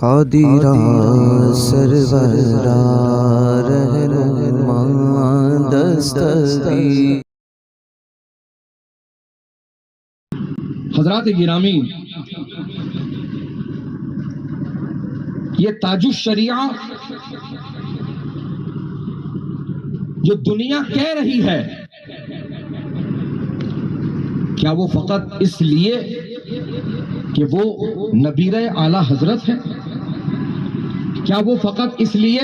قادرہ سرورہ رہنما دستگیر۔ حضرات گرامی، یہ تاج الشریعہ جو دنیا کہہ رہی ہے، کیا وہ فقط اس لیے کہ وہ نبیر اعلی حضرت ہے؟ کیا وہ فقط اس لیے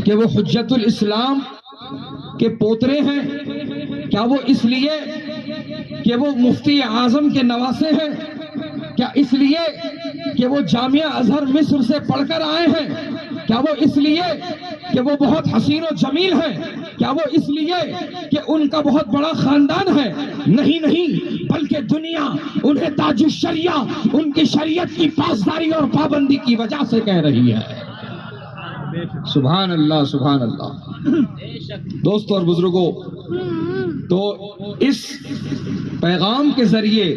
کہ وہ حجت الاسلام کے پوترے ہیں؟ کیا وہ اس لیے کہ وہ مفتی اعظم کے نواسے ہیں؟ کیا اس لیے کہ وہ جامعہ ازہر مصر سے پڑھ کر آئے ہیں؟ کیا وہ اس لیے کہ وہ بہت حسین و جمیل ہیں؟ کیا وہ اس لیے کہ ان کا بہت بڑا خاندان ہے؟ نہیں نہیں، بلکہ دنیا انہیں تاج الشریعہ، ان کی شریعت کی پاسداری اور پابندی کی وجہ سے کہہ رہی ہے۔ سبحان اللہ سبحان اللہ۔ دوستو اور بزرگوں، تو اس پیغام کے ذریعے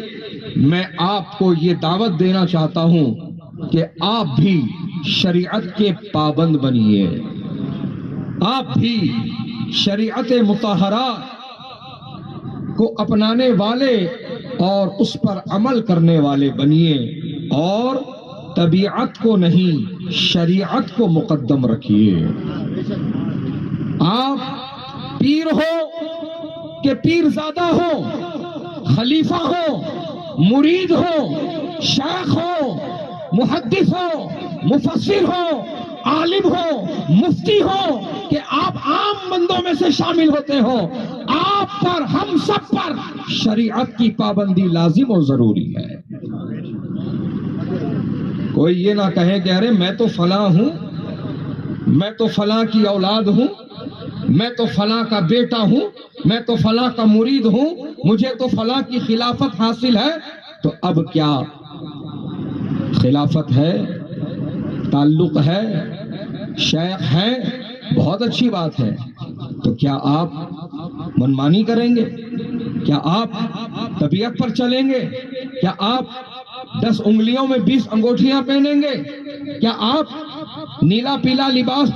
میں آپ کو یہ دعوت دینا چاہتا ہوں کہ آپ بھی شریعت کے پابند بنیے، آپ بھی شریعت مطہرہ کو اپنانے والے اور اس پر عمل کرنے والے بنیے، اور طبیعت کو نہیں شریعت کو مقدم رکھیے۔ آپ پیر ہو کہ پیر زادہ ہو، خلیفہ ہو، مرید ہو، شیخ ہو، محدث ہو، مفسر ہو، عالم ہو، مفتی ہو، کہ آپ عام بندوں میں سے شامل ہوتے ہو، آپ پر، ہم سب پر شریعت کی پابندی لازم و ضروری ہے۔ کوئی یہ نہ کہے کہ ارے میں تو فلاں ہوں، میں تو فلاں کی اولاد ہوں، میں تو فلاں کا بیٹا ہوں، میں تو فلاں کا مرید ہوں، مجھے تو فلاں کی خلافت حاصل ہے۔ تو اب کیا خلافت ہے، تعلق ہے، شیخ ہے، بہت اچھی بات ہے، تو کیا آپ منمانی کریں گے؟ کیا آپ طبیعت پر چلیں گے؟ کیا آپ 10 انگلیوں میں 20 انگوٹھیاں پہنیں گے؟ کیا آپ نیلا پیلا لباس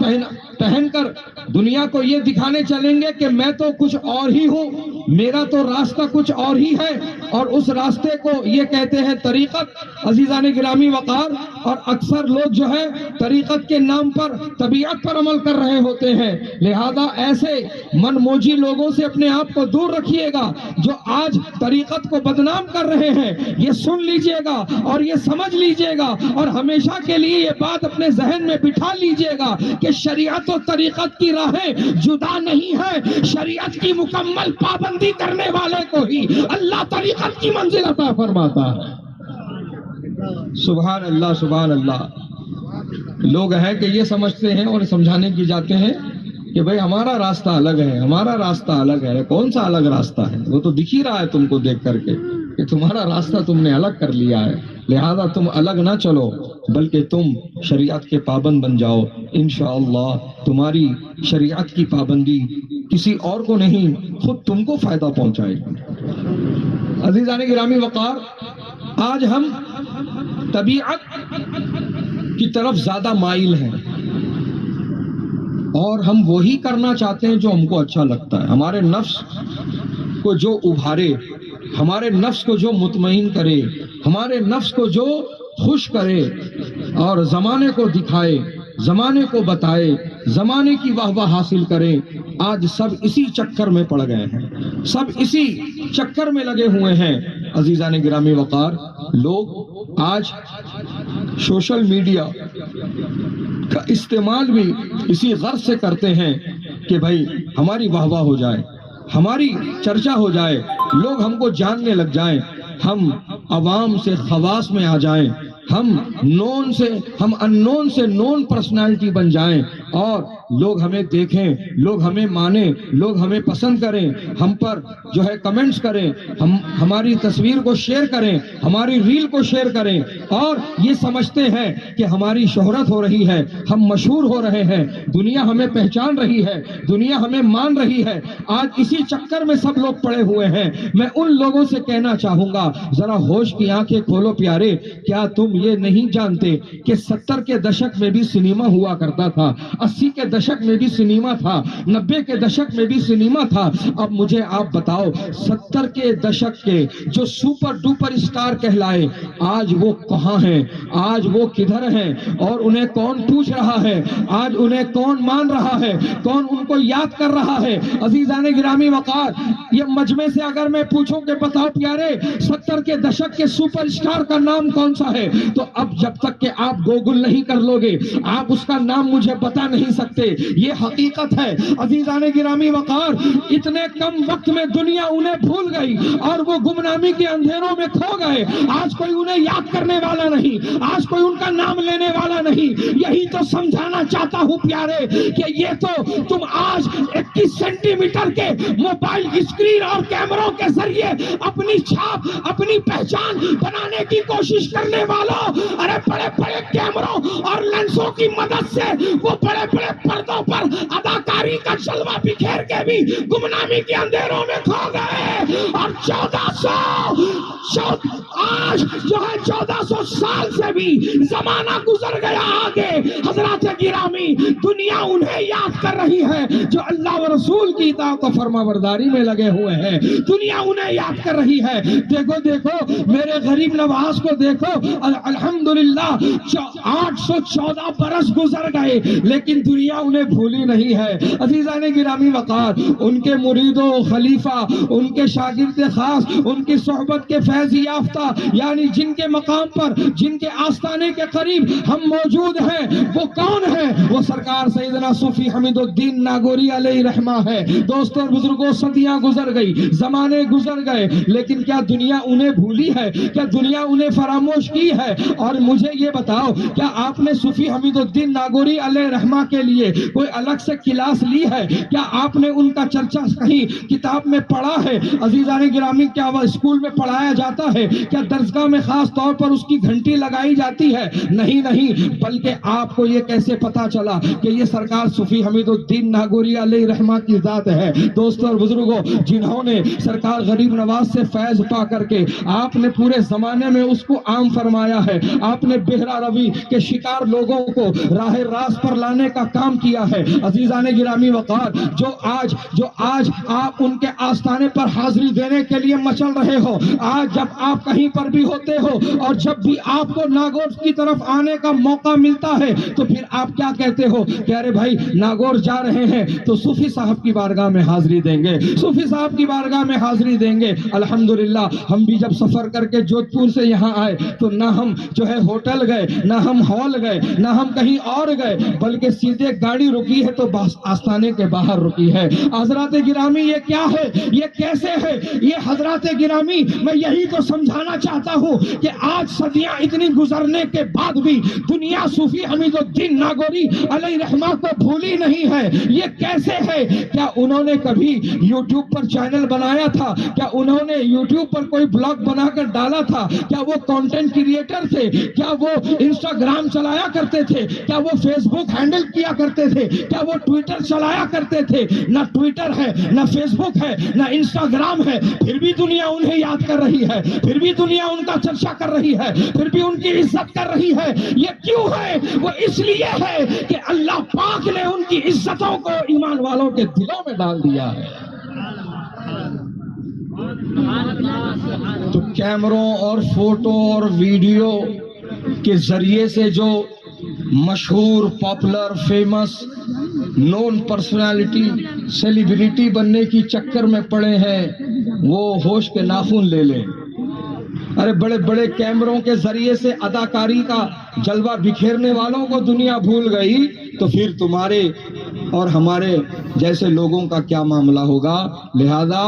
پہن کر دنیا کو یہ دکھانے چلیں گے کہ میں تو کچھ اور ہی ہوں، میرا تو راستہ کچھ اور ہی ہے، اور اس راستے کو یہ کہتے ہیں طریقت؟ عزیزان گرامی وقار، اور اکثر لوگ جو ہے طریقت کے نام پر طبیعت پر عمل کر رہے ہوتے ہیں۔ لہذا ایسے من موجی لوگوں سے اپنے آپ کو دور رکھیے گا جو آج طریقت کو بدنام کر رہے ہیں۔ یہ سن لیجئے گا اور یہ سمجھ لیجئے گا، اور ہمیشہ کے لیے یہ بات اپنے ذہن میں بٹھا لیجئے گا کہ شریعت و طریقت کی راہیں جدا نہیں ہے، شریعت کی مکمل پابندی کرنے والے کو ہی اللہ طریقت کی منزل عطا فرماتا ہے۔ سبحان اللہ سبحان اللہ۔ لوگ ہیں کہ یہ سمجھتے ہیں اور سمجھانے کی جاتے ہیں کہ بھئی ہمارا راستہ الگ ہے، ہمارا راستہ الگ ہے۔ کون سا الگ راستہ ہے؟ وہ تو دکھ ہی رہا ہے تم کو دیکھ کر کے کہ تمہارا راستہ تم نے الگ کر لیا ہے، لہذا تم الگ نہ چلو بلکہ تم شریعت کے پابند بن جاؤ۔ انشاءاللہ تمہاری شریعت کی پابندی کسی اور کو نہیں، خود تم کو فائدہ پہنچائے گی۔ عزیزان گرامی وقار، آج ہم طبیعت کی طرف زیادہ مائل ہیں، اور ہم وہی کرنا چاہتے ہیں جو ہم کو اچھا لگتا ہے، ہمارے نفس کو جو ابھارے، ہمارے نفس کو جو مطمئن کرے، ہمارے نفس کو جو خوش کرے اور زمانے کو دکھائے، زمانے کو بتائے، زمانے کی واہ واہ حاصل کرے۔ آج سب اسی چکر میں پڑ گئے ہیں، سب اسی چکر میں لگے ہوئے ہیں۔ عزیزان گرامی وقار، لوگ آج سوشل میڈیا کا استعمال بھی اسی غرض سے کرتے ہیں کہ بھئی ہماری واہ واہ ہو جائے، ہماری چرچا ہو جائے، لوگ ہم کو جاننے لگ جائیں، ہم عوام سے خواص میں آ جائیں، ہم اننون سے نون پرسنالٹی بن جائیں، اور لوگ ہمیں دیکھیں، لوگ ہمیں مانیں، لوگ ہمیں پسند کریں، ہم پر جو ہے کمنٹس کریں، ہماری تصویر کو شیئر کریں، ہماری ریل کو شیئر کریں، اور یہ سمجھتے ہیں کہ ہماری شہرت ہو رہی ہے، ہم مشہور ہو رہے ہیں، دنیا ہمیں پہچان رہی ہے، دنیا ہمیں مان رہی ہے۔ آج اسی چکر میں سب لوگ پڑے ہوئے ہیں۔ میں ان لوگوں سے کہنا چاہوں گا، ذرا ہوش کی آنکھیں کھولو پیارے، کیا تم یہ نہیں جانتے کہ 70 کے دشک میں بھی سنیما ہوا کرتا تھا، 80 کے دشک میں بھی سنیما تھا، 90 کے دشک میں بھی سنیما تھا۔ اب مجھے آپ بتاؤ 70 کے دشک کے جو سپر ڈوپر اسٹار کہلائے آج وہ کہاں ہیں، آج وہ کدھر ہیں، اور انہیں کون پوچھ رہا ہے، آج انہیں کون مان رہا ہے، کون ان کو یاد کر رہا ہے؟ عزیزان گرامی وقار، یہ مجمع سے اگر میں پوچھوں کہ بتاؤ پیارے 70 کے دشک کے سپر اسٹار کا نام کون سا ہے، تو اب جب تک کہ آپ گوگل نہیں کر لو گے آپ اس کا نام مجھے بتا نہیں سکتے۔ یہ حقیقت ہے عزیزان گرامی وقار، اتنے کم وقت میں دنیا انہیں بھول گئی اور وہ گمنامی کے اندھیروں میں کھو گئے۔ آج کوئی انہیں یاد کرنے والا نہیں، آج کوئی ان کا نام لینے والا نہیں۔ یہی تو سمجھانا چاہتا ہوں پیارے کہ یہ تو تم آج 21 سینٹی میٹر کے موبائل اسکرین اور کیمروں کے ذریعے اپنی چھاپ، اپنی پہچان بنانے کی کوشش کرنے والوں، ارے بڑے بڑے کیمروں اور لینسوں کی مدد سے وہ بڑے بڑے پردوں پر اداکاری کا جلوہ بکھیر کے بھی گمنامی کے اندھیروں میں کھو گئے۔ اور 1400 آج جو ہے 1400 سال سے بھی زمانہ گزر گیا آگے، حضرات گرامی دنیا انہیں یاد کر رہی ہے جو اللہ و رسول کی اطاعت و فرما برداری میں لگے ہوئے ہیں۔ دنیا انہیں یاد کر رہی ہے۔ دیکھو دیکھو میرے غریب نواز کو دیکھو، الحمدللہ 814 برس گزر گئے لیکن دنیا انہیں بھولی نہیں ہے۔ عزیزان گرامی وقار، ان کے مرید و خلیفہ، ان کے شاگرد خاص، ان کی صحبت کے فیض یافتہ، یعنی جن کے مقام پر، جن کے آستانے کے قریب ہم موجود ہیں، وہ کون ہیں؟ وہ سرکار سیدنا صوفی حمید الدین ناگوری علیہ رحمہ ہے۔ دوستوں اور بزرگوں، صدیاں گزر گئی، زمانے گزر گئے، لیکن کیا دنیا انہیں بھولی ہے؟ کیا دنیا انہیں فراموش کی ہے؟ اور مجھے یہ بتاؤ، کیا آپ نے صوفی حمید الدین ناگوری علیہ رحمہ کے لیے کوئی الگ سے کلاس لی ہے؟ کیا آپ نے ان کا چرچا کہیں کتاب میں پڑھا ہے؟ عزیزان گرامی، کیا وہ اسکول میں پڑھایا جاتا ہے؟ کیا درسگاہ میں خاص طور پر اس کی گھنٹی لگائی جاتی ہے؟ نہیں نہیں، بلکہ آپ کو یہ کیسے پتا چلا کہ یہ سرکار صوفی حمید الدین ناگوری علیہ رحمہ کی ذات ہے؟ دوستوں اور بزرگوں، جنہوں نے سرکار غریب نواز سے فیض پا کر کے آپ نے پورے زمانے میں اس کو عام فرمایا ہے، آپ نے بہرا روی کے شکار لوگوں کو راہ راست پر لانے کا کام کیا ہے۔ عزیزان گرامی وقار، جو آج آپ ان کے آستانے پر حاضری دینے کے لیے مچل رہے ہو، آج جب آپ کہیں پر بھی ہوتے ہو اور جب بھی آپ کو ناگور کی طرف آنے کا موقع ملتا ہے تو پھر آپ کیا کہتے ہو کہ ارے بھائی ناگور جا رہے ہیں تو صوفی صاحب کی بارگاہ میں حاضری دیں گے، صوفی صاحب کی بارگاہ میں حاضری دیں گے۔ الحمدللہ ہم بھی جب سفر کر کے جودھ پور سے یہاں آئے تو نہ ہم جو ہے ہوٹل گئے، نہ ہم ہال گئے، نہ ہم کہیں اور گئے، بلکہ سیدھے گاڑی رکی ہے تو آستانے کے باہر رکی ہے۔ حضرات گرامی، یہ کیا ہے؟ یہ کیسے ہے؟ یہ حضرات گرامی، میں یہی تو سمجھانا چاہتا ہوں کہ آج صدیاں اتنی گزرنے کے بعد بھی دنیا صوفی حمید الدین ناگوری علیہ رحمہ کو بھولی نہیں ہے۔ یہ کیسے ہے؟ کیا انہوں نے کبھی یوٹیوب پر چینل بنایا تھا؟ کیا انہوں نے یوٹیوب پر کوئی بلاگ بنا کر ڈالا تھا؟ کیا وہ کانٹینٹ کریٹر تھے؟ کیا وہ انسٹاگرام چلایا کرتے تھے؟ کیا وہ فیس بک ہینڈل کیا کرتے تھے؟ کیا وہ ٹویٹر چلایا کرتے تھے؟ نہ ٹویٹر ہے، نہ فیس بک ہے، نہ انسٹاگرام ہے، پھر بھی دنیا انہیں یاد کر رہی ہے، پھر بھی دنیا ان کا چرچا کر رہی ہے، پھر بھی ان کی عزت کر رہی ہے۔ یہ کیوں ہے؟ وہ اس لیے ہے کہ اللہ پاک نے ان کی عزتوں کو ایمان والوں کے دلوں میں ڈال دیا ہے۔ تو کیمروں اور فوٹو اور ویڈیو کے ذریعے سے جو مشہور، پاپولر، فیمس، نون پرسنالٹی، سیلیبریٹی بننے کی چکر میں پڑے ہیں، وہ ہوش کے ناخن لے لیں۔ ارے بڑے بڑے کیمروں کے ذریعے سے اداکاری کا جلوہ بکھیرنے والوں کو دنیا بھول گئی تو پھر تمہارے اور ہمارے جیسے لوگوں کا کیا معاملہ ہوگا؟ لہذا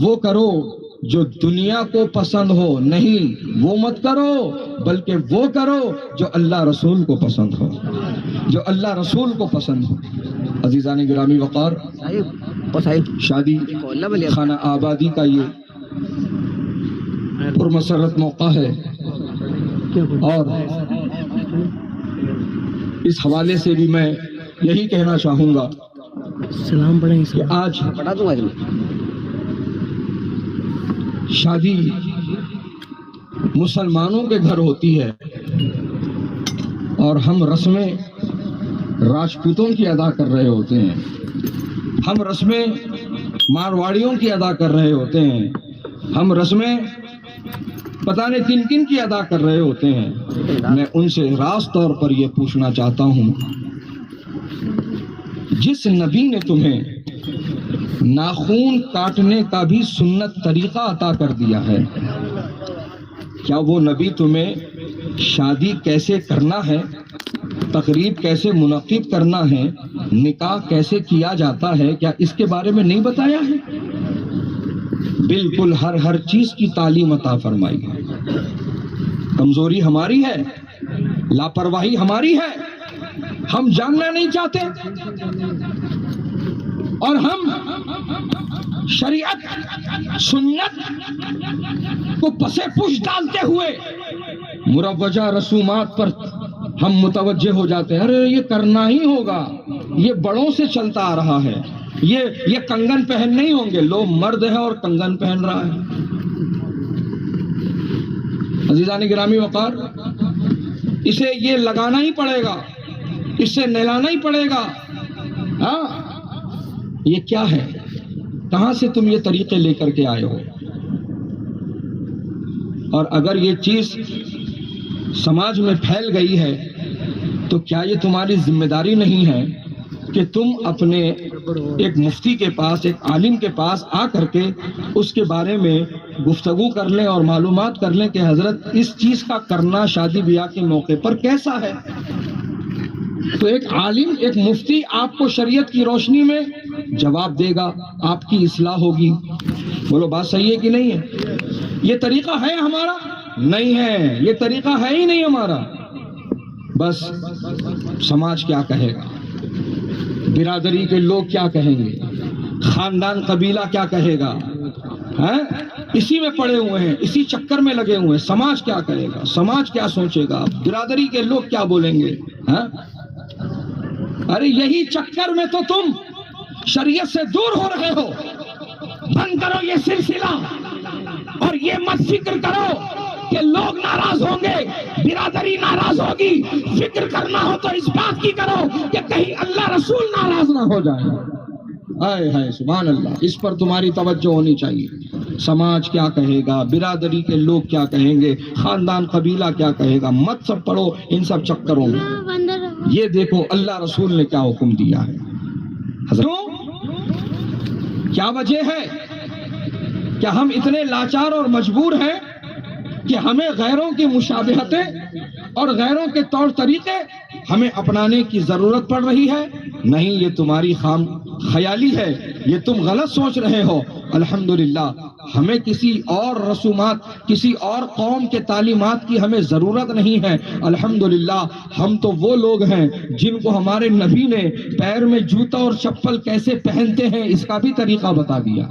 وہ کرو جو دنیا کو پسند ہو، نہیں وہ مت کرو، بلکہ وہ کرو جو اللہ رسول کو پسند ہو، جو اللہ رسول کو پسند ہو۔ عزیزان گرامی وقار، شادی خانہ آبادی کا یہ پرمسرت موقع ہے اور اس حوالے سے بھی میں یہی کہنا چاہوں گا کہ آج شادی مسلمانوں کے گھر ہوتی ہے اور ہم رسمیں راجپوتوں کی ادا کر رہے ہوتے ہیں، ہم رسمیں مارواڑیوں کی ادا کر رہے ہوتے ہیں، ہم رسمیں پتہ نہیں کن کن کی ادا کر رہے ہوتے ہیں. میں ان سے راست طور پر یہ پوچھنا چاہتا ہوں، جس نبی نے تمہیں ناخون کاٹنے کا بھی سنت طریقہ عطا کر دیا ہے، کیا وہ نبی تمہیں شادی کیسے کرنا ہے، تقریب کیسے منعقد کرنا ہے، نکاح کیسے کیا جاتا ہے، کیا اس کے بارے میں نہیں بتایا ہے؟ بالکل ہر چیز کی تعلیم عطا فرمائی ہے. کمزوری ہماری ہے، لاپرواہی ہماری ہے، ہم جاننا نہیں چاہتے، اور ہم شریعت سنت کو پسے پش ڈالتے ہوئے مروجہ رسومات پر ہم متوجہ ہو جاتے ہیں. ارے یہ کرنا ہی ہوگا، یہ بڑوں سے چلتا آ رہا ہے، یہ کنگن پہن نہیں ہوں گے. لو مرد ہے اور کنگن پہن رہا ہے. عزیزان گرامی وقار، اسے یہ لگانا ہی پڑے گا، اس سے نہلانا ہی پڑے گا. ہاں یہ کیا ہے؟ کہاں سے تم یہ طریقے لے کر کے آئے ہو؟ اور اگر یہ چیز سماج میں پھیل گئی ہے تو کیا یہ تمہاری ذمہ داری نہیں ہے کہ تم اپنے ایک مفتی کے پاس، ایک عالم کے پاس آ کر کے اس کے بارے میں گفتگو کر لیں اور معلومات کر لیں کہ حضرت اس چیز کا کرنا شادی بیاہ کے موقع پر کیسا ہے؟ تو ایک عالم، ایک مفتی آپ کو شریعت کی روشنی میں جواب دے گا، آپ کی اصلاح ہوگی. بولو بات صحیح ہے کہ نہیں ہے؟ یہ طریقہ ہے ہمارا؟ نہیں ہے، یہ طریقہ ہے ہی نہیں ہمارا. بس سماج کیا کہے گا، برادری کے لوگ کیا کہیں گے، خاندان قبیلہ کیا کہے گا، اسی میں پڑے ہوئے ہیں، اسی چکر میں لگے ہوئے ہیں. سماج کیا کہے گا، سماج کیا سوچے گا، برادری کے لوگ کیا بولیں گے. ارے یہی چکر میں تو تم شریعت سے دور ہو رہے ہو. بند کرو یہ سلسلہ اور یہ مت فکر کرو کہ لوگ ناراض ہوں گے، برادری ناراض ہوگی. فکر کرنا ہو تو اس بات کی کرو کہ کہیں اللہ رسول ناراض نہ ہو جائے. ہائے ہائے سبحان اللہ، اس پر تمہاری توجہ ہونی چاہیے. سماج کیا کہے گا، برادری کے لوگ کیا کہیں گے، خاندان قبیلہ کیا کہے گا، مت سب پڑھو ان سب چکروں میں. یہ دیکھو اللہ رسول نے کیا حکم دیا ہے. کیا وجہ ہے؟ کیا ہم اتنے لاچار اور مجبور ہیں کہ ہمیں غیروں کی مشابہتیں اور غیروں کے طور طریقے ہمیں اپنانے کی ضرورت پڑ رہی ہے؟ نہیں، یہ تمہاری خام خیالی ہے، یہ تم غلط سوچ رہے ہو. الحمدللہ ہمیں کسی اور رسومات، کسی اور قوم کے تعلیمات کی ہمیں ضرورت نہیں ہے. الحمدللہ ہم تو وہ لوگ ہیں جن کو ہمارے نبی نے پیر میں جوتا اور چپل کیسے پہنتے ہیں اس کا بھی طریقہ بتا دیا.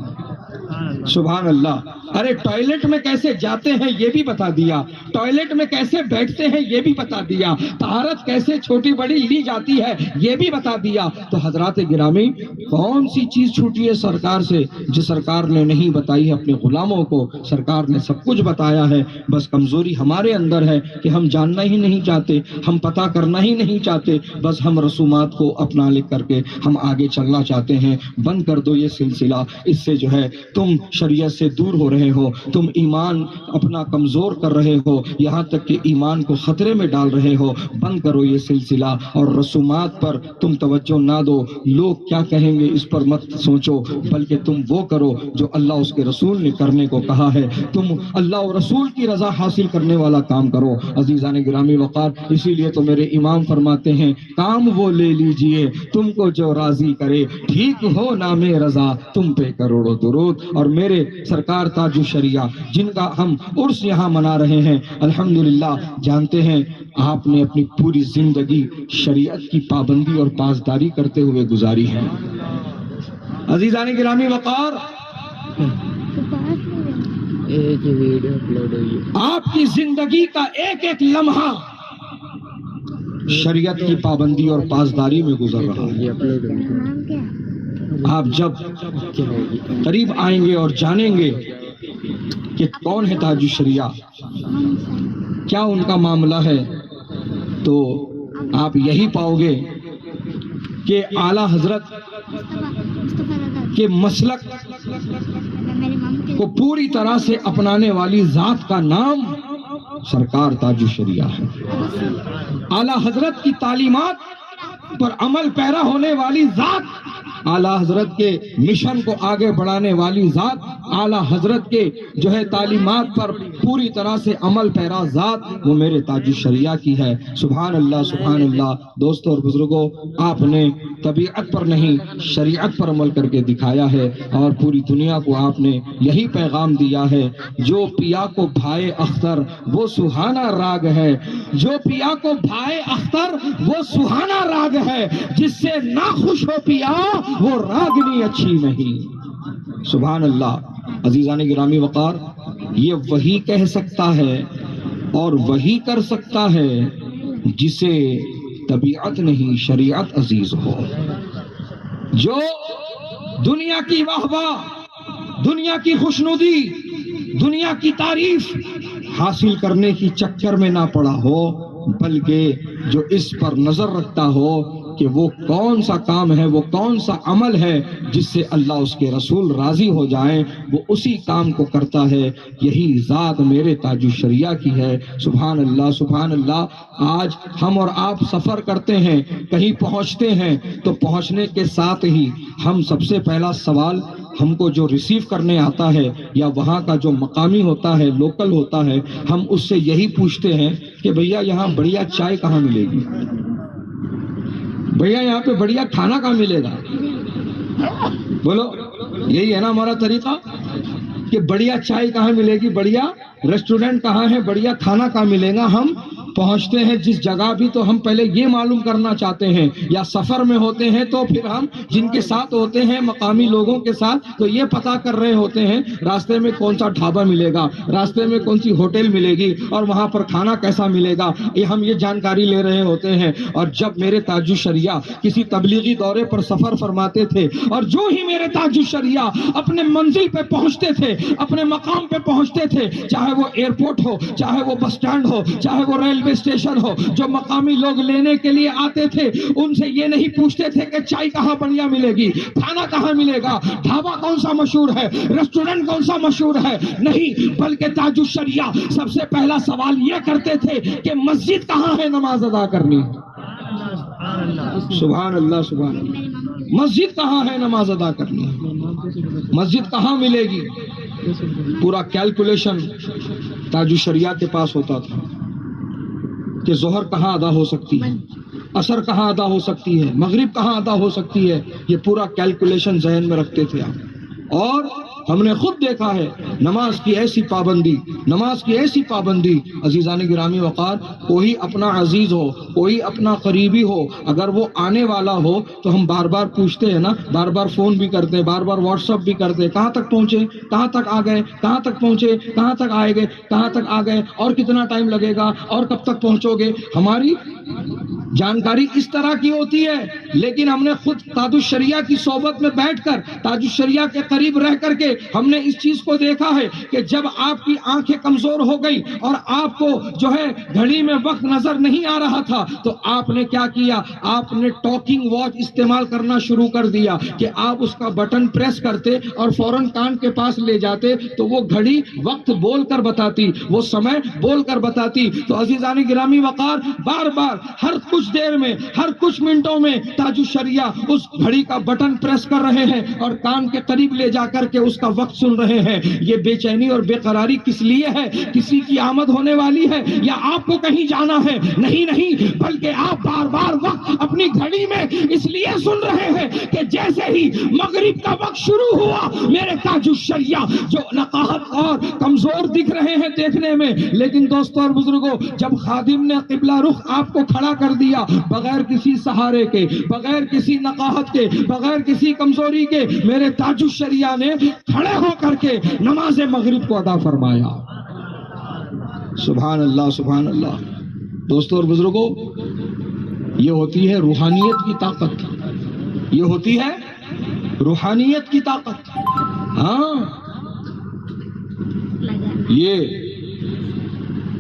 سبحان اللہ. ارے ٹوائلٹ میں کیسے جاتے ہیں یہ بھی بتا دیا، ٹوائلٹ میں کیسے بیٹھتے ہیں یہ بھی بتا دیا، طہارت کیسے چھوٹی بڑی لی جاتی ہے یہ بھی بتا دیا. تو حضرات گرامی، کون سی چیز چھوٹی ہے سرکار سے جو سرکار نے نہیں بتائی ہے اپنے غلاموں کو؟ سرکار نے سب کچھ بتایا ہے. بس کمزوری ہمارے اندر ہے کہ ہم جاننا ہی نہیں چاہتے، ہم پتہ کرنا ہی نہیں چاہتے. بس ہم رسومات کو اپنا لے کر کے ہم آگے چلنا چاہتے ہیں. بند کر دو یہ سلسلہ، اس سے جو ہے تم شریعت سے دور ہو رہے ہو، تم ایمان اپنا کمزور کر رہے ہو، یہاں تک کہ ایمان کو خطرے میں ڈال رہے ہو. بند کرو یہ سلسلہ اور رسومات پر تم توجہ نہ دو. لوگ کیا کہیں گے اس پر مت سوچو، بلکہ تم وہ کرو جو اللہ اس کے رسول نے کرنے کو کہا ہے. تم اللہ اور رسول کی رضا حاصل کرنے والا کام کرو. عزیزان گرامی وقار، اسی لیے تو میرے امام فرماتے ہیں کام وہ لے لیجئے تم کو جو راضی کرے، ٹھیک ہو نام رضا تم پہ کروڑوں درود. اور میرے سرکار تاج الشریعہ جن کا ہم عرس یہاں منا رہے ہیں، الحمدللہ جانتے ہیں آپ نے اپنی پوری زندگی شریعت کی پابندی اور پاسداری کرتے ہوئے گزاری ہے. عزیزان گرامی وقار، آپ کی زندگی کا ایک ایک لمحہ شریعت کی پابندی اور پاسداری میں گزر رہا ہے. آپ جب قریب آئیں گے اور جانیں گے کہ کون ہے تاج الشریعہ، کیا ان کا معاملہ ہے، تو آپ یہی پاؤ گے کہ اعلیٰ حضرت کے مسلک کو پوری طرح سے اپنانے والی ذات کا نام سرکار تاج الشریعہ ہے. اعلیٰ حضرت کی تعلیمات پر عمل پیرا ہونے والی ذات، اعلیٰ حضرت کے مشن کو آگے بڑھانے والی ذات، اعلیٰ حضرت کے جو ہے تعلیمات پر پوری طرح سے عمل پیرا ذات، وہ میرے تاج الشریعہ کی ہے. سبحان اللہ سبحان اللہ. دوستوں اور بزرگوں، آپ نے طبیعت پر نہیں شریعت پر عمل کر کے دکھایا ہے، اور پوری دنیا کو آپ نے یہی پیغام دیا ہے، جو پیا کو بھائے اختر وہ سہانا راگ ہے، جو پیا کو بھائے اختر وہ سہانا راگ ہے، جس سے نہ خوش ہو پیا وہ راگنی اچھی نہیں. سبحان اللہ. عزیزان گرامی وقار، یہ وہی کہہ سکتا ہے اور وہی کر سکتا ہے جسے طبیعت نہیں شریعت عزیز ہو. جو دنیا کی واہ واہ، دنیا کی خوشنودی، دنیا کی تعریف حاصل کرنے کی چکر میں نہ پڑا ہو، بلکہ جو اس پر نظر رکھتا ہو کہ وہ کون سا کام ہے، وہ کون سا عمل ہے جس سے اللہ اس کے رسول راضی ہو جائیں، وہ اسی کام کو کرتا ہے. یہی ذات میرے تاج الشریعہ کی ہے. سبحان اللہ سبحان اللہ. آج ہم اور آپ سفر کرتے ہیں، کہیں پہنچتے ہیں، تو پہنچنے کے ساتھ ہی ہم سب سے پہلا سوال ہم کو جو ریسیو کرنے آتا ہے یا وہاں کا جو مقامی ہوتا ہے، لوکل ہوتا ہے، ہم اس سے یہی پوچھتے ہیں کہ بھیا یہاں بڑھیا چائے کہاں ملے گی، بھیا یہاں پہ بڑھیا کھانا کہاں ملے گا. بولو، یہی ہے نا ہمارا طریقہ کہ بڑھیا چائے کہاں ملے گی، بڑھیا ریسٹورنٹ کہاں ہے، بڑھیا کھانا کہاں ملے گا. ہم پہنچتے ہیں جس جگہ بھی تو ہم پہلے یہ معلوم کرنا چاہتے ہیں، یا سفر میں ہوتے ہیں تو پھر ہم جن کے ساتھ ہوتے ہیں مقامی لوگوں کے ساتھ تو یہ پتا کر رہے ہوتے ہیں راستے میں کون سا ڈھابا ملے گا، راستے میں کون سی ہوٹل ملے گی، اور وہاں پر کھانا کیسا ملے گا، یہ ہم یہ جانکاری لے رہے ہوتے ہیں. اور جب میرے تاج الشریعہ کسی تبلیغی دورے پر سفر فرماتے تھے، اور جو ہی میرے تاج الشریعہ اپنے منزل پہ پہنچتے تھے، اپنے مقام پہ پہنچتے تھے، چاہے وہ ایئرپورٹ ہو، چاہے وہ بس اسٹینڈ ہو، چاہے وہ ریلوے اسٹیشن ہو، جو مقامی لوگ لینے کے لیے آتے تھے ان سے یہ نہیں پوچھتے تھے کہ چائے کہاں بڑھیا ملے گی، کھانا کہاں ملے گا، ڈھابا کون سا مشہور ہے، ریسٹورنٹ کون سا مشہور ہے. نہیں، بلکہ تاج الشریعہ سب سے پہلا سوال یہ کرتے تھے کہ مسجد کہاں ہے نماز ادا کرنی. سبحان اللہ سبحان اللہ. مسجد کہاں ہے نماز ادا کرنی، مسجد کہاں ملے گی. پورا کیلکولیشن تاج الشریعہ کے پاس ہوتا تھا کہ ظہر کہاں ادا ہو سکتی ہے، عصر کہاں ادا ہو سکتی ہے، مغرب کہاں ادا ہو سکتی ہے. یہ پورا کیلکولیشن ذہن میں رکھتے تھے آپ. اور ہم نے خود دیکھا ہے نماز کی ایسی پابندی، نماز کی ایسی پابندی. عزیزان گرامی وقار، کوئی اپنا عزیز ہو، کوئی اپنا قریبی ہو، اگر وہ آنے والا ہو تو ہم بار بار پوچھتے ہیں نا، بار بار فون بھی کرتے ہیں، بار بار واٹس ایپ بھی کرتے ہیں، کہاں تک پہنچے، کہاں تک آ گئے، کہاں تک پہنچے، کہاں تک آئے گئے، کہاں تک آ گئے، اور کتنا ٹائم لگے گا، اور کب تک پہنچو گے. ہماری جانکاری اس طرح کی ہوتی ہے، لیکن ہم نے خود تاج الشریعہ کی صحبت میں بیٹھ کر، تاج الشریعہ کے قریب رہ کر کے ہم نے اس چیز کو دیکھا ہے کہ جب آپ کی آنکھیں کمزور ہو گئی اور آپ کو جو ہے گھڑی میں وقت نظر نہیں آ رہا تھا تو آپ نے کیا کیا، آپ نے ٹاکنگ واچ استعمال کرنا شروع کر دیا کہ آپ اس کا بٹن پریس کرتے اور فوراً کان کے پاس لے جاتے تو وہ گھڑی وقت بول کر بتاتی، وہ سمے بول کر بتاتی. تو عزیزان گرامی وقار، بار بار ہر کچھ دیر میں، ہر کچھ منٹوں میں تاج الشریعہ اس گھڑی کا بٹن پریس کر رہے ہیں اور کان کے قریب لے جا کر کے اس کا وقت سن رہے ہیں. یہ بے چینی اور بے قراری کس لیے ہے؟ کسی کی آمد ہونے والی ہے یا آپ کو کہیں جانا ہے؟ نہیں، بلکہ آپ بار بار وقت اپنی گھڑی میں اس لیے سن رہے ہیں کہ جیسے ہی مغرب کا وقت شروع ہوا، میرے تاج الشریعہ جو نقاہت اور کمزور دکھ رہے ہیں دیکھنے میں، لیکن دوستوں اور بزرگوں، جب خادم نے قبلہ رخ آپ کو کھڑا کر دیا، بغیر کسی سہارے کے، بغیر کسی نقاہت کے، بغیر کسی کمزوری کے، میرے تاج الشریعہ نے کھڑے ہو کر کے نماز مغرب کو ادا فرمایا. سبحان اللہ سبحان اللہ. دوستوں اور بزرگوں، یہ ہوتی ہے روحانیت کی طاقت، یہ ہوتی ہے روحانیت کی طاقت. ہاں، یہ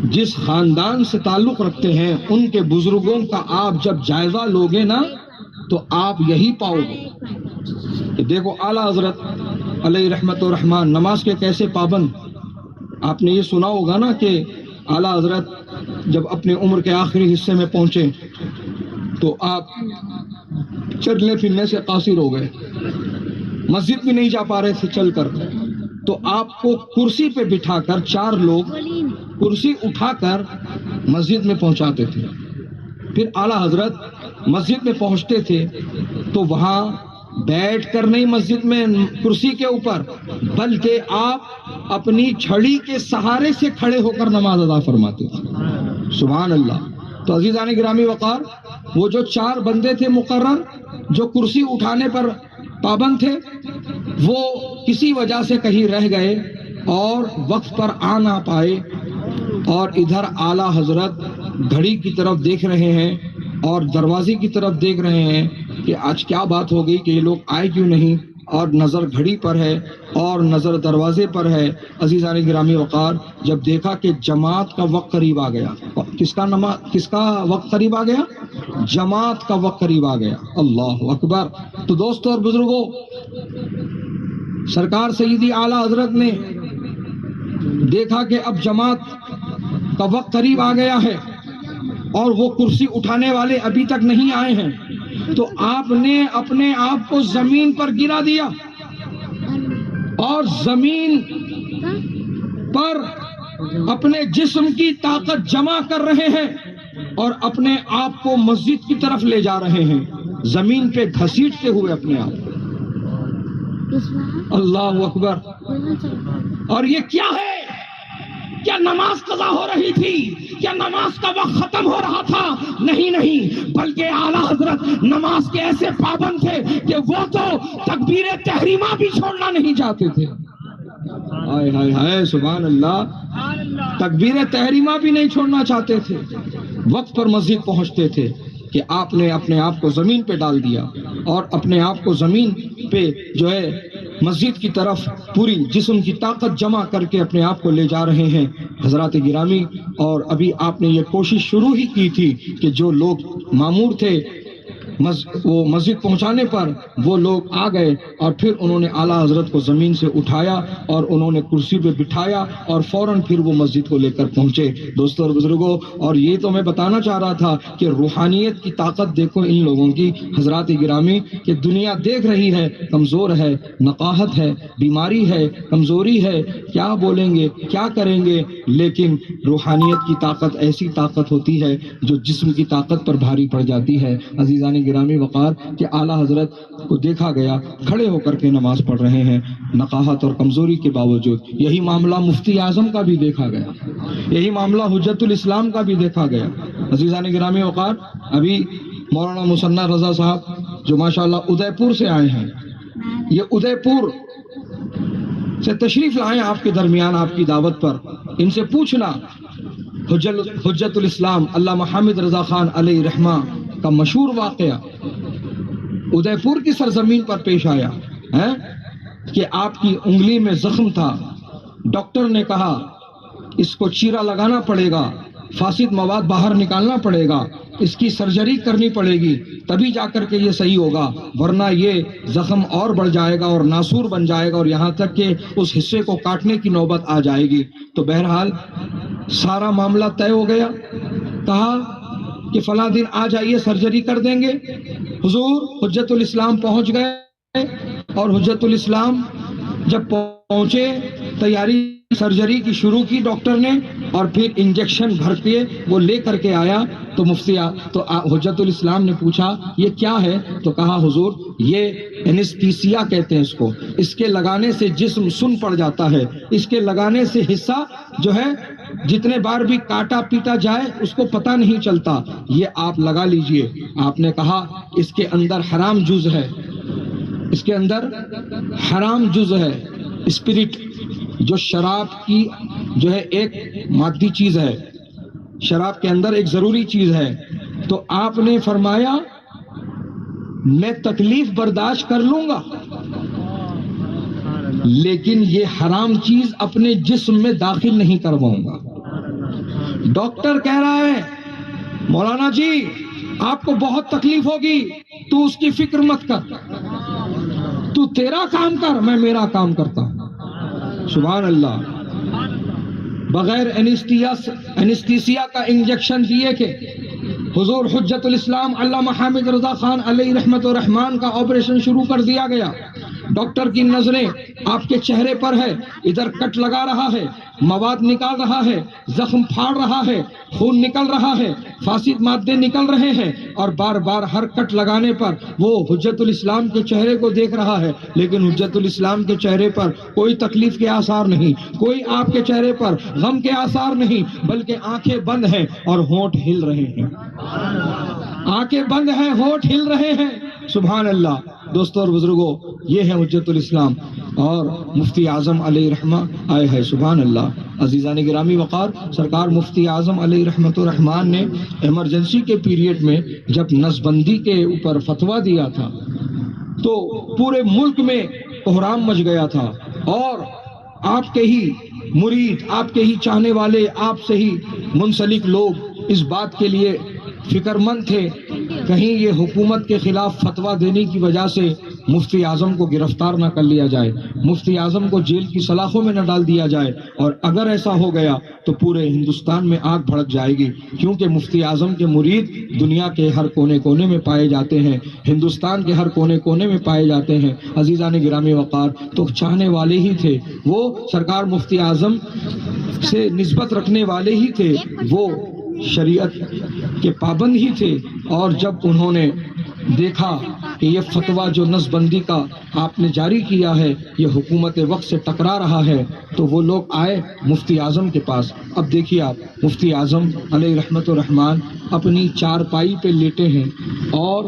جس خاندان سے تعلق رکھتے ہیں ان کے بزرگوں کا آپ جب جائزہ لوگے نا تو آپ یہی پاؤ گے کہ دیکھو اعلیٰ حضرت علیہ رحمت و رحمان نماز کے کیسے پابند. آپ نے یہ سنا ہوگا نا کہ اعلیٰ حضرت جب اپنے عمر کے آخری حصے میں پہنچے تو آپ چلنے پھرنے سے قاصر ہو گئے, مسجد بھی نہیں جا پا رہے تھے چل کر, تو آپ کو کرسی پہ بٹھا کر 4 لوگ کرسی اٹھا کر مسجد میں پہنچاتے تھے. پھر اعلیٰ حضرت مسجد میں پہنچتے تھے تو وہاں بیٹھ کر نہیں مسجد میں کرسی کے اوپر, بلکہ آپ اپنی چھڑی کے سہارے سے کھڑے ہو کر نماز ادا فرماتے تھے. سبحان اللہ. تو عزیزان گرامی وقار, وہ جو 4 بندے تھے مقرر جو کرسی اٹھانے پر پابند تھے, وہ کسی وجہ سے کہیں رہ گئے اور وقت پر آ نہ پائے, اور ادھر اعلیٰ حضرت گھڑی کی طرف دیکھ رہے ہیں اور دروازے کی طرف دیکھ رہے ہیں کہ آج کیا بات ہو گئی کہ یہ لوگ آئے کیوں نہیں, اور نظر گھڑی پر ہے اور نظر دروازے پر ہے. عزیزان گرامی وقار, جب دیکھا کہ جماعت کا وقت قریب آ گیا, کس کا وقت قریب آ گیا؟ جماعت کا وقت قریب آ گیا. اللہ اکبر. تو دوستوں اور بزرگوں, سرکار سیدی اعلیٰ حضرت نے دیکھا کہ اب جماعت کا وقت قریب آ گیا ہے اور وہ کرسی اٹھانے والے ابھی تک نہیں آئے ہیں, تو آپ نے اپنے آپ کو زمین پر گرا دیا اور زمین پر اپنے جسم کی طاقت جمع کر رہے ہیں اور اپنے آپ کو مسجد کی طرف لے جا رہے ہیں, زمین پہ گھسیٹتے ہوئے اپنے آپ. اللہ اکبر. اور یہ کیا ہے؟ کیا نماز قضا ہو رہی تھی؟ کیا نماز کا وقت ختم ہو رہا تھا؟ نہیں نہیں, بلکہ اعلیٰ حضرت نماز کے ایسے پابند تھے کہ وہ تو تکبیر تحریمہ بھی چھوڑنا نہیں چاہتے تھے. ہائے ہائے ہائے, سبحان اللہ. تکبیر تحریمہ بھی نہیں چھوڑنا چاہتے تھے, وقت پر مسجد پہنچتے تھے کہ آپ نے اپنے آپ کو زمین پہ ڈال دیا اور اپنے آپ کو زمین پہ جو ہے مسجد کی طرف پوری جسم کی طاقت جمع کر کے اپنے آپ کو لے جا رہے ہیں. حضرات گرامی, اور ابھی آپ نے یہ کوشش شروع ہی کی تھی کہ جو لوگ مامور تھے وہ مسجد پہنچانے پر, وہ لوگ آ گئے اور پھر انہوں نے اعلیٰ حضرت کو زمین سے اٹھایا اور انہوں نے کرسی پہ بٹھایا اور فوراً پھر وہ مسجد کو لے کر پہنچے. دوستوں اور بزرگوں, اور یہ تو میں بتانا چاہ رہا تھا کہ روحانیت کی طاقت دیکھو ان لوگوں کی. حضرات گرامی, کہ دنیا دیکھ رہی ہے کمزور ہے, نقاہت ہے, بیماری ہے, کمزوری ہے, کیا بولیں گے, کیا کریں گے, لیکن روحانیت کی طاقت ایسی طاقت ہوتی ہے جو جسم کی طاقت پر بھاری پڑ جاتی ہے. عزیزان گرامی وقار, کہ اعلیٰ حضرت کو دیکھا گیا کھڑے ہو کر کے نماز پڑھ رہے ہیں نقاہت اور کمزوری کے باوجود. یہی معاملہ مفتی اعظم کا بھی دیکھا گیا, یہی معاملہ حجت الاسلام کا بھی دیکھا گیا. عزیزان گرامی وقار, ابھی مولانا مصنع رضا صاحب جو ماشاءاللہ ادے پور سے آئے ہیں, یہ ادے پور سے تشریف لائے آپ کے درمیان آپ کی دعوت پر. ان سے پوچھنا حجت الاسلام علامہ حامد رضا خان علیہ رحمہ کا مشہور واقعہ ادے پور کی سرزمین پر پیش آیا ہے کہ آپ کی انگلی میں زخم تھا, ڈاکٹر نے کہا اس کو چیرا لگانا پڑے گا, فاسد مواد باہر نکالنا پڑے گا, اس کی سرجری کرنی پڑے گی, تبھی جا کر کے یہ صحیح ہوگا, ورنہ یہ زخم اور بڑھ جائے گا اور ناسور بن جائے گا اور یہاں تک کہ اس حصے کو کاٹنے کی نوبت آ جائے گی. تو بہرحال سارا معاملہ طے ہو گیا, کہا کہ فلاں دن آ جائیے سرجری کر دیں گے. حضور حجت الاسلام پہنچ گئے اور حجت الاسلام جب پہنچے تیاری سرجری کی شروع کی ڈاکٹر نے, اور پھر انجیکشن بھر کے وہ لے کر کے آیا تو تو حجت الاسلام نے پوچھا یہ کیا ہے, تو کہا حضور یہ اینستھیسیا کہتے ہیں اس کو, اس کے لگانے سے جسم سن پڑ جاتا ہے, اس کے لگانے سے حصہ جو ہے جتنے بار بھی کاٹا پیٹا جائے اس کو پتہ نہیں چلتا, یہ آپ لگا لیجئے. آپ نے کہا اس کے اندر حرام جز ہے, اس کے اندر حرام جز ہے, اسپرٹ جو شراب کی جو ہے ایک مادی چیز ہے, شراب کے اندر ایک ضروری چیز ہے. تو آپ نے فرمایا میں تکلیف برداشت کر لوں گا لیکن یہ حرام چیز اپنے جسم میں داخل نہیں کرواؤں گا. ڈاکٹر کہہ رہا ہے مولانا جی آپ کو بہت تکلیف ہوگی، تو اس کی فکر مت کر، تو تیرا کام کر، میں میرا کام کرتا ہوں۔ سبحان اللہ۔ بغیر انیستھیسیا کا انجیکشن دیے کہ حضور حجت الاسلام علامہ حامد رضا خان علیہ رحمت و رحمان کا آپریشن شروع کر دیا گیا۔ ڈاکٹر کی نظریں آپ کے چہرے پر ہے، ادھر کٹ لگا رہا ہے، مواد نکال رہا ہے، زخم پھاڑ رہا ہے، خون نکل رہا ہے، فاسد مادے نکل رہے ہیں، اور بار بار ہر کٹ لگانے پر وہ حجت الاسلام کے چہرے کو دیکھ رہا ہے، لیکن حجت الاسلام کے چہرے پر کوئی تکلیف کے آثار نہیں، کوئی آپ کے چہرے پر غم کے آثار نہیں، بلکہ آنکھیں بند ہیں اور ہونٹ ہل رہے ہیں، آنکھیں بند ہیں، ہونٹ ہل رہے ہیں۔ سبحان اللہ۔ دوستوں اور بزرگوں، یہ ہے حجت الاسلام اور مفتی اعظم علیہ رحمہ آئے ہیں۔ سبحان اللہ۔ عزیزان گرامی وقار، سرکار مفتی اعظم علیہ رحمت الرحمان نے ایمرجنسی کے پیریڈ میں جب نس بندی کے اوپر فتویٰ دیا تھا تو پورے ملک میں کوہرام مچ گیا تھا، اور آپ کے ہی مرید، آپ کے ہی چاہنے والے، آپ سے ہی منسلک لوگ اس بات کے لیے فکر مند تھے کہیں یہ حکومت کے خلاف فتویٰ دینے کی وجہ سے مفتی اعظم کو گرفتار نہ کر لیا جائے، مفتی اعظم کو جیل کی سلاخوں میں نہ ڈال دیا جائے، اور اگر ایسا ہو گیا تو پورے ہندوستان میں آگ بھڑک جائے گی، کیونکہ مفتی اعظم کے مرید دنیا کے ہر کونے کونے میں پائے جاتے ہیں، ہندوستان کے ہر کونے کونے میں پائے جاتے ہیں۔ عزیزان گرامی وقار، تو چاہنے والے ہی تھے وہ، سرکار مفتی اعظم سے نسبت رکھنے والے ہی تھے وہ، شریعت کے پابند ہی تھے، اور جب انہوں نے دیکھا کہ یہ فتویٰ جو نس بندی کا آپ نے جاری کیا ہے یہ حکومت وقت سے ٹکرا رہا ہے، تو وہ لوگ آئے مفتی اعظم کے پاس۔ اب دیکھیے آپ، مفتی اعظم علیہ رحمت الرحمان اپنی چارپائی پہ لیٹے ہیں، اور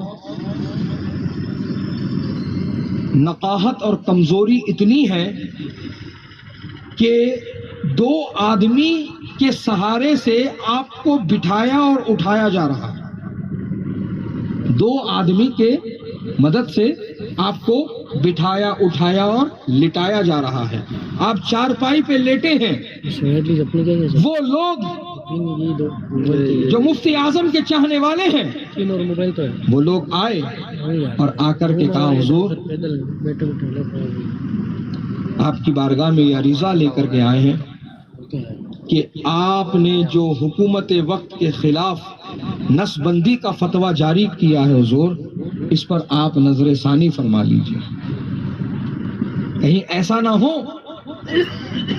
نقاہت اور کمزوری اتنی ہے کہ دو آدمی کے سہارے سے آپ کو بٹھایا اور اٹھایا جا رہا ہے، دو آدمی کے مدد سے آپ کو بٹھایا، اٹھایا اور لٹایا جا رہا ہے۔ آپ چارپائی پہ لیٹے ہیں، وہ لوگ جو مفتی اعظم کے چاہنے والے ہیں وہ لوگ آئے اور آ کر کے کہا حضور آپ کی بارگاہ میں یہ عریضہ لے کر کے آئے ہیں کہ آپ نے جو حکومت وقت کے خلاف نس بندی کا فتویٰ جاری کیا ہے حضور، اس پر آپ نظر ثانی فرما لیجیے، کہیں ایسا نہ ہو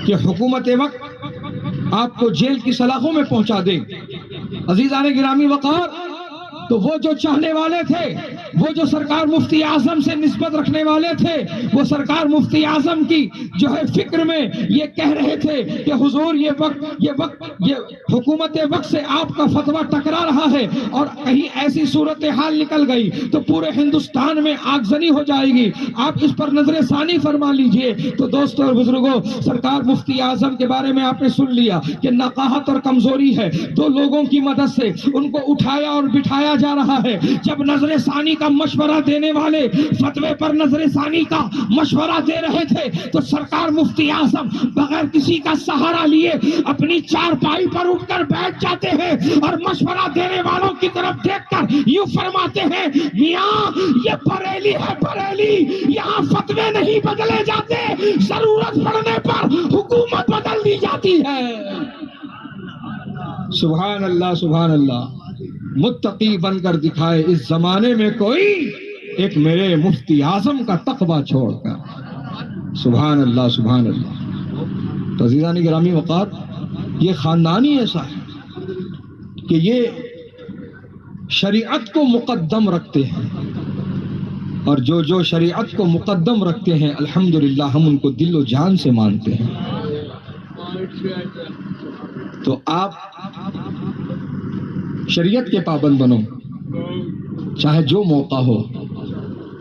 کہ حکومت وقت آپ کو جیل کی سلاخوں میں پہنچا دے۔ عزیزان گرامی وقار، تو وہ جو چاہنے والے تھے، وہ جو سرکار مفتی اعظم سے نسبت رکھنے والے تھے، وہ سرکار مفتی اعظم کی جو ہے فکر میں یہ کہہ رہے تھے کہ حضور یہ حکومت وقت سے آپ کا فتویٰ ٹکرا رہا ہے، اور کہیں ایسی صورتحال نکل گئی تو پورے ہندوستان میں آگزنی ہو جائے گی، آپ اس پر نظر ثانی فرما لیجئے۔ تو دوستوں اور بزرگوں، سرکار مفتی اعظم کے بارے میں آپ نے سن لیا کہ نقاہت اور کمزوری ہے، دو لوگوں کی مدد سے ان کو اٹھایا اور بٹھایا جا رہا ہے۔ جب نظر ثانی کا مشورہ دینے والے فتوے پر نظر ثانی کا مشورہ دے رہے تھے تو سرکار مفتی اعظم بغیر کسی کا سہارا لیے اپنی چارپائی پر اٹھ کر بیٹھ جاتے ہیں، اور مشورہ دینے والوں کی طرف دیکھ کر یوں فرماتے ہیں، میاں یہ بریلی ہے، بریلی، یہاں فتوے نہیں بدلے جاتے، ضرورت پڑنے پر حکومت بدل دی جاتی ہے۔ سبحان اللہ، سبحان اللہ۔ متقی بن کر دکھائے اس زمانے میں کوئی، ایک میرے مفتی اعظم کا تقویٰ چھوڑ کر۔ سبحان اللہ، سبحان اللہ۔ تو عزیزان گرامی وقار، یہ خاندان ہی ایسا ہے کہ یہ شریعت کو مقدم رکھتے ہیں، اور جو شریعت کو مقدم رکھتے ہیں الحمدللہ ہم ان کو دل و جان سے مانتے ہیں۔ تو آپ شریعت کے پابند بنو، چاہے جو موقع ہو،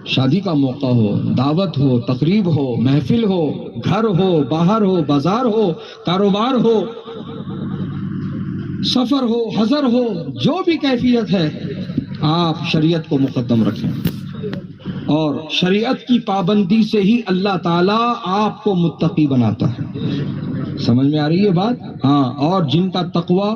شادی کا موقع ہو، دعوت ہو، تقریب ہو، محفل ہو، گھر ہو، باہر ہو، بازار ہو، کاروبار ہو، سفر ہو، حضر ہو، جو بھی کیفیت ہے آپ شریعت کو مقدم رکھیں، اور شریعت کی پابندی سے ہی اللہ تعالیٰ آپ کو متقی بناتا ہے۔ سمجھ میں آ رہی ہے بات؟ ہاں، اور جن کا تقویٰ